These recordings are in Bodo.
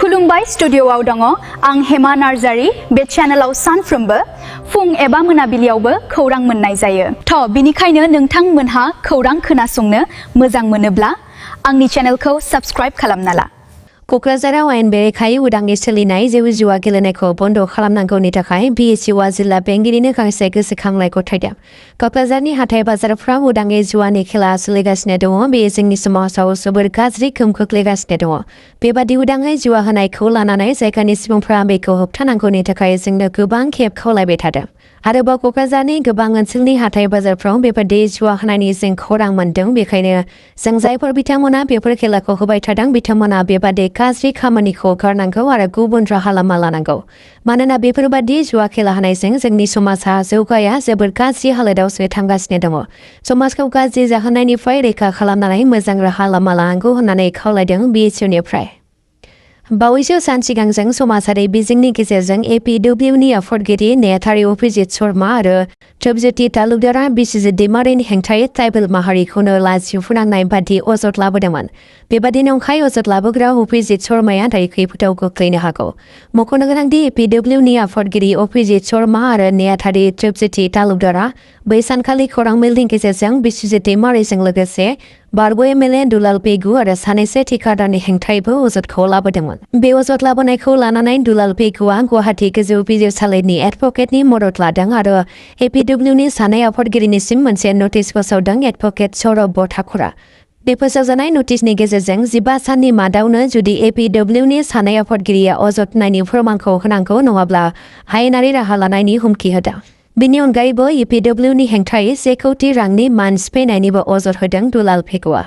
खुलुमबाय स्टुडिय'आव दङ आं हेमा नार्जारी बे चेनेलाव सानफ्रोमबो फुं एबा मोनाबिलियावबो खौरां मोननाय जायो। बिनिखायनो नोंथांमोनहा खौरां खोनासंनो मोजां मोनोब्ला आंनि चेनेलखौ साबस्क्राइब खालामना ला। क'क्राझाराव आयेन बेरेखायै उदाङै सोलिनाय जेबो जुवा गेलेनायखौ बन्द खालामनांगौनि थाखाय BSUआ जिल्ला बेंगिरिनो गांसे गोसोखांनाय गथायदों। क'क्राझारनि हाथाइ बाजारफ्राव उदाङै जुवानि खेला सोलिगासिनो दङ। बेयो जोंनि समाजाव जोबोर गाज्रि गोहोम खोख्लैगासिनो दङ। बेबादि उदाङै जुवा होनायखौ लानानै जायगानि सुबुंफ्रा बेखौ होबथानांगौनि थाखाय जोंनो गोबां खेब खावलायबाय थादों। आरोबाव क'क्राझारनि गोबां ओनसोलनि हाथाइ बाजारफ्राव बेबादि जुवा होनायनि जों खौरां मोन्दों। बेखायनो जों जायफोर बिथांमोना बेफोर खेलाखौ होबाय थादों बिथांमोना बेबादि गाज्रि खामानिखौ गारनांगौ आरो गुबुन राहा लामा लानांगौ। मानोना बेफोरबादि जुवा खेला होनायजों जोंनि समाजा जौगाया जोबोर गाज्रि हालोदावसो थांगासिनो दङ। समाजखौ गाज्रि जाहोनायनिफ्राय रैखा खालामनानै मोजां राहा लामा लानांगौ होननानै खावलायदों BSUनिफ्राय। बावैसो सान सिगां जों समाजारि बिजोंनि गेजेरजों APWनि आफादगिरि नेहाथारि अभिजित शर्मा आरो ट्रिबुनारि तालुकदारा बिस्वजित दैमारिनि हेंथायै ट्राइबेल माहारिखौनो लाजि फोनांनाय बादि अजद लाबोदोंमोन। बेबादि नंखाय अजद लाबोग्रा अभिजित शर्माया दायो खैफोदाव गोग्लैनो हागौ। मख'नो गोनांदि APWनि आफादगिरि अभिजित शर्मा आरो नेहाथारि ट्रिबुनारि तालुकदारा बै सानखालि खौरां मेलनि गेजेरजों बिस्वजित दैमारिजों लोगोसे बारबो MLA दुलाल पेगु आरो सानैसो थिकादारनि हेंथायैबो अजदखौ लाबोदोंमोन। बे अजद लाबोनायखौ लानानै दुलाल पेगुआ गुवाहाटी गोजौ बिजिरसालिनि एडभकेटनि मदद लादों आरो APWनि सानै आफादगिरिनिसिम मोनसे नटिस फोसावदों। एडभकेट सौरभ बरठाकुरा बे फोसावजानाय नटिसनि गेजेरजों 15 साननि मादावनो जुदि APWनि सानै आफादगिरिया अजद होनायनि फोरमानखौ होनांगौ नङाब्ला आयेनारि राहा लानायनि हुमखि होदों। बेनि अनगायैबो APWनि हेंथायै 1 कोटि रांनि मान सिफायनायनिबो अजद होदों दुलाल पेगुआ।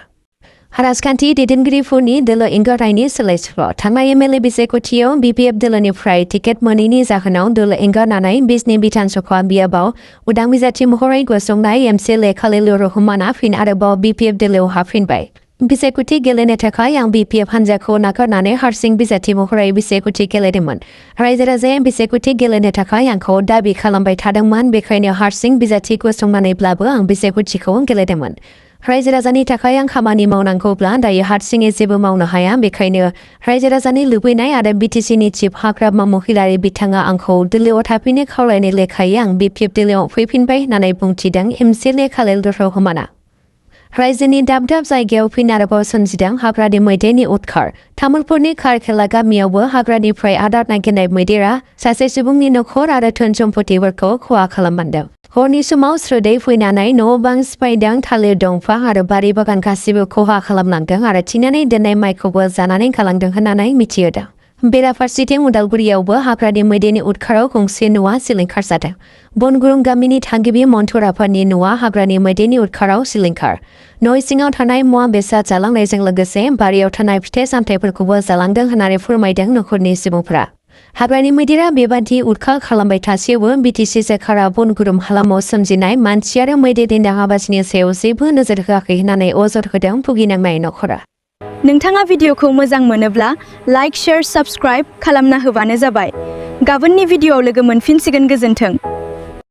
राजखान्थि दैदेनगिरिफोरनि दोलो एंगारनायनि सोलायस्ल' थांनाय MLA बिसायख'थियाव BPF दोलोनिफ्राय टिकेट मोनैनि जाहोनाव दोलो एंगारनानै बिजनि बिधान सभा बियाबाव उदां बिजाथि महरै गसंनाय MCLA खालिल रहमाना फिन आरोबाव BPF दोलोआव हाबफिनबाय। बिसायख'थि गेलेनो थाखाय आं BPF हान्जाखौ नागारनानै हारसिं बिजाथि महरै बिसायख'थि गेलेदोंमोन। रायजो राजाया बिसायख'थि गेलेनो थाखाय आंखौ दाबि खालामबाय थादोंमोन। बेखायनो हारसिं बिजाथि गसंनानैब्लाबो आं बिसायख'थिखौ गेलेदोंमोन। रायजो राजानि थाखाय आं खामानि मावनांगौब्ला दायो हारसिङै जेबो मावनो हाया। बेखायनो रायजो राजानि लुबैनाय आरो BTCनि चिफ हाग्रामा महिलारि बिथाङा आंखौ दोलोआव थाफैनो खावलायनाय लेखायै आं BPF दोलोआव फैफिनबाय होननानै बुंथिदों MCLA खालिल रहमाना। रायजोनि दाब दाब जायगायाव फिन आरोबाव सोमजिदों हाग्रानि मैदेरनि उदखार। तामुलपुरनि खारखेला गामियावबो हाग्रानिफ्राय आदार नागिरनाय मैदेरा सासे सुबुंनि नखर आरो धोन सम्पतिफोरखौ खहा खालामदों। हरनि समाव स्रोदै फैनानै न' बां सिफायदों, थालिर दंफां आरो बारि बागान गासिबो खहा खालामलांदों आरो थिनानै दोननाय माइखौबो जानानै गालांदों होननानै मिथिहोदों। बेराफारसेथिं उदालगुरियावबो हाग्रानि मैदेरनि उदखाराव गंसे न'आ सिलिंखार जादों। बनगुरुं गामिनि थागिबि मन्थुराफोरनि न'आ हाग्रानि मैदेरनि उदखाराव सिलिंखार। न' सिङाव थानाय मुवा बेसाद जालांनायजों लोगोसे बारियाव थानाय फिथाइ सामथाइफोरखौबो जालांदों होननानै फोरमायदों नखरनि सुबुंफोरा। हाग्रानि मैदेरा बेबादि उदखार खालामबाय थासेयावबो BTC सरकारा बनगुरुं हालामाव सोमजिनाय मानसि आरो मैदेरनि दाङाबाजिनि सायाव जेबो नोजोर होआखै होननानै अजद होदों भुगिनांनाय नखरा। नोंथाङा भिडिअखौ मोजां मोनोब्ला लाइक, शेयार, साबस्क्राइब खालामना होबानो जाबाय। गाबोननि भिडिअआव लोगो मोनफिनसिगोन। गोजोन्थों।